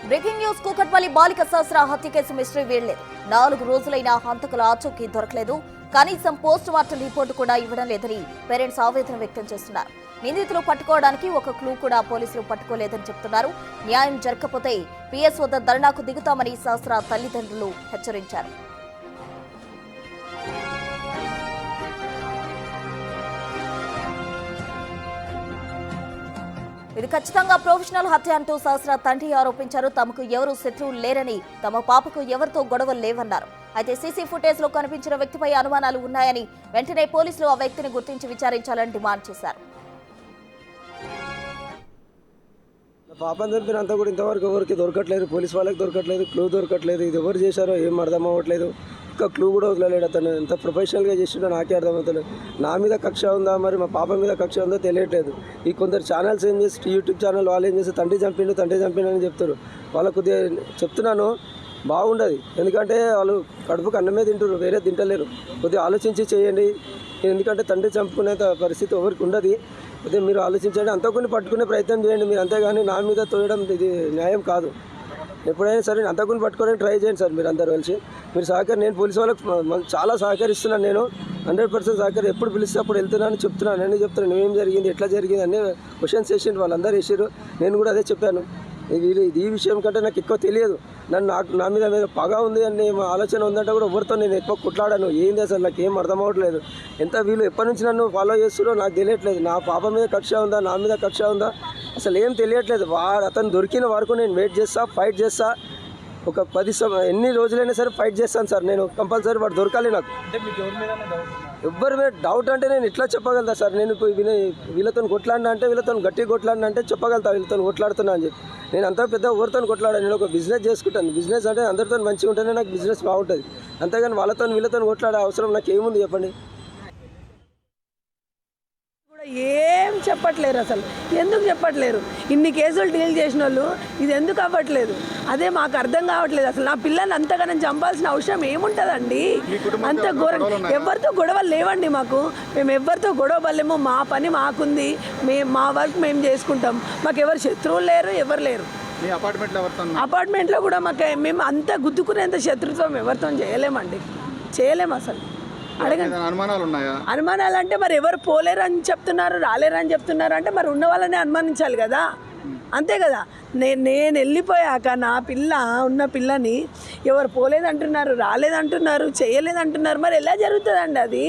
Breaking news. Kukatpally బాలిక సహస్ర హత్య case mystery వీడలేదు. 4 రోజులైనా హంతకుల ఆచూకీ దొరకలేదు. కనీసం పోస్ట్ మార్టం రిపోర్టు కూడా ఇవ్వడం లేదని పేరెంట్స్ ఆవేదన వ్యక్తం చేస్తున్నారు. నిందితులు పట్టుకోవడానికి ఒక క్లూ కూడా పోలీసులు పట్టుకోలేదని చెప్తున్నారు. న్యాయం జరగకపోతే పిఎస్ వద్ద ధర్నాకు దిగుతామని సహస్ర తల్లిదండ్రులు హెచ్చరించారు. ఇది ఖచ్చితంగా ప్రొఫెషనల్ హత్య అంటూ సహస్ర తండ్రి ఆరోపించారు. తమకు ఎవరూ శత్రువులు లేరని, తమ పాపకు ఎవరితో గొడవలు లేవన్నారు. అయితే సీసీ ఫుటేజ్ లో కనిపించిన వ్యక్తిపై అనుమానాలు ఉన్నాయని వెంటనే పోలీసులు ఆ వ్యక్తిని గుర్తించి విచారించాలని డిమాండ్ చేశారు. పాపం చంపినంత కూడా ఇంతవరకు ఎవరికి దొరకట్లేదు, పోలీస్ వాళ్ళకి దొరకట్లేదు, క్లూ దొరకట్లేదు. ఇది ఎవరు చేశారో ఏం అర్థం అవ్వట్లేదు. ఒక్క క్లూ కూడా వదలలేడు. అతను ఎంత ప్రొఫెషనల్గా చేసిండో నాకే అర్థమవుతలేదు. నా మీద కక్ష ఉందా, మరి మా పాప మీద కక్ష ఉందో తెలియట్లేదు. ఈ కొందరు ఛానల్స్ ఏం చేసి, యూట్యూబ్ ఛానల్ వాళ్ళు ఏం చేసి తండ్రి చంపిండు అని చెప్తారు. వాళ్ళకు కొద్దిగా చెప్తున్నాను బాగుండదు. ఎందుకంటే వాళ్ళు కడుపుకు అన్నమే తింటారు, వేరే తింటలేరు. కొద్దిగా ఆలోచించి చేయండి. ఎందుకంటే తండ్రి చంపుకునే పరిస్థితి ఎవరికి ఉండదు. కొద్దిగా మీరు ఆలోచించండి, అంతకుని పట్టుకునే ప్రయత్నం చేయండి మీరు. అంతేగాని నా మీద తోయడం ఇది న్యాయం కాదు. ఎప్పుడైనా సరే అంతకుని పట్టుకోవడానికి ట్రై చేయండి సార్. మీరు అందరూ కలిసి మీరు నేను పోలీసు వాళ్ళకి చాలా సహకరిస్తున్నాను. నేను 100% సహకరి. ఎప్పుడు పిలిస్తే అప్పుడు వెళ్తున్నాను, చెప్తున్నాను. నేను చెప్తున్నాను నువ్వేం జరిగింది, ఎట్లా జరిగింది అన్నీ క్వశ్చన్స్ వేసిండు. వాళ్ళందరూ వేసారు. నేను కూడా అదే చెప్పాను. ఈ విషయం కంటే నాకు ఎక్కువ తెలియదు. నా మీద పగ ఉంది అని ఆలోచన ఉందంటే కూడా ఎవరితో నేను ఎక్కువ కొట్లాడాను. ఏంది అసలు నాకు ఏం అర్థం అవ్వట్లేదు. ఎంత వీళ్ళు ఎప్పటి నుంచి నన్ను ఫాలో చేస్తున్నారో నాకు తెలియట్లేదు. నా పాప మీద కక్ష ఉందా, నా మీద కక్ష ఉందా అసలు ఏం తెలియట్లేదు. అతను దొరికిన వరకు నేను వెయిట్ చేస్తా, ఫైట్ చేస్తా. ఒక 10 ఎన్ని రోజులైనా సరే ఫైట్ చేస్తాను సార్. నేను కంపల్సరీ వాడు దొరకాలి నాకు. ఎవరి మీద డౌట్ అంటే నేను ఇట్లా చెప్పగలుగుతా సార్. నేను వీళ్ళతో కొట్లాడినా అంటే, వీళ్ళతో గట్టిగా కొట్లాడినా అంటే చెప్పగలుగుతా వీళ్ళతో కొట్లాడుతున్నా అని చెప్పి. నేను అంతా పెద్ద ఎవరితో కొట్లాడాను. నేను ఒక బిజినెస్ చేసుకుంటాను. బిజినెస్ అంటే అందరితో మంచిగా ఉంటేనే నాకు బిజినెస్ బాగుంటుంది. అంతేగాని వీళ్ళతో కొట్లాడే అవసరం నాకు ఏముంది చెప్పండి. ఏం చెప్పట్లేరు అసలు. ఎందుకు చెప్పట్లేరు? ఇన్ని కేసులు డీల్ చేసిన వాళ్ళు ఇది ఎందుకు అవ్వట్లేదు? అదే మాకు అర్థం కావట్లేదు. అసలు నా పిల్లల్ని అంతగానం చంపాల్సిన అవసరం ఏముంటుందండి? అంత ఘోరం. ఎవరితో గొడవలు లేవండి మాకు. మేము ఎవరితో గొడవ పడలేము. మా పని మాకుంది. మా వర్క్ మేము చేసుకుంటాం. మాకు ఎవరు శత్రువులు లేరు, ఎవరు లేరు. అపార్ట్మెంట్లో కూడా మేము అంత గుద్దుకునేంత శత్రుత్వం ఎవరితో చేయలేము అసలు. అడగండి. అనుమానాలు అంటే మరి ఎవరు పోలేరని చెప్తున్నారు, రాలేరని చెప్తున్నారు అంటే మరి ఉన్న వాళ్ళని అనుమానించాలి కదా. అంతే కదా. నేను వెళ్ళిపోయాక నా ఉన్న పిల్లని ఎవరు పోలేదంటున్నారు, రాలేదంటున్నారు, చేయలేదంటున్నారు. మరి ఎలా జరుగుతుందండి అది?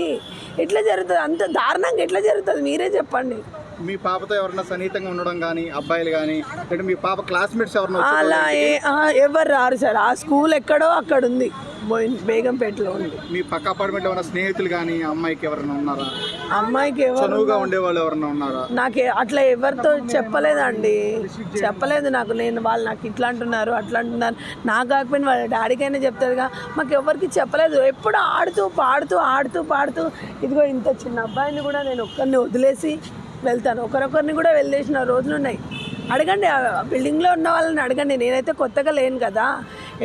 ఎట్లా జరుగుతుంది? అంత దారుణంగా ఎట్లా జరుగుతుంది? మీరే చెప్పండి. మీ పాపతో ఎవరైనా సన్నిహితంగా ఉండడం కానీ, అబ్బాయిలు కానీ, అంటే మీ పాప క్లాస్మేట్స్ ఎవరైనా అలా ఎవరు రారు సార్. ఆ స్కూల్ ఎక్కడో అక్కడ ఉంది, బేగంపేటలో ఉంది. మీ పక్క అపార్ట్మెంట్లో ఉన్న స్నేహితులు కానీ అమ్మాయికి ఎవరైనా ఉన్నారా? అమ్మాయికి చనువుగా ఉండేవాళ్ళు ఎవరైనా ఉన్నారా? నాకు అట్లా ఎవరితో చెప్పలేదండి. చెప్పలేదు నాకు. వాళ్ళు నాకు ఇట్లా అంటున్నారు, అట్లా అంటున్నారు. నాకు కాకపోయినా వాళ్ళ డాడీకైనా చెప్తారుగా. మాకు ఎవరికి చెప్పలేదు. ఎప్పుడు ఆడుతూ పాడుతూ ఇదిగో ఇంత చిన్న అబ్బాయిని కూడా నేను ఒక్కరిని వదిలేసి వెళ్తాను. ఒకరొకరిని కూడా వెళ్ళేసిన రోజులు ఉన్నాయి. అడగండి, బిల్డింగ్లో ఉన్న వాళ్ళని అడగండి. నేనైతే కొత్తగా లేను కదా.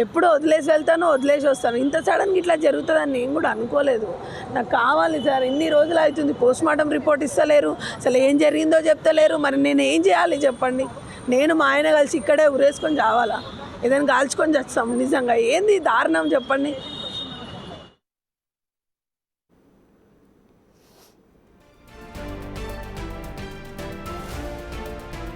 ఎప్పుడు వదిలేసి వెళ్తాను, వదిలేసి వస్తాను. ఇంత సడన్గా ఇట్లా జరుగుతుందని నేను కూడా అనుకోలేదు. నాకు కావాలి సార్. ఇన్ని రోజులు అవుతుంది, పోస్ట్ మార్టం రిపోర్ట్ ఇస్తలేరు, అసలు ఏం జరిగిందో చెప్తలేరు. మరి నేను ఏం చేయాలి చెప్పండి? నేను మా ఆయన కలిసి ఇక్కడే ఉరేసుకొని చావాలా? ఏదైనా కాల్చుకొని చస్తాం? నిజంగా ఏంది దారుణం చెప్పండి.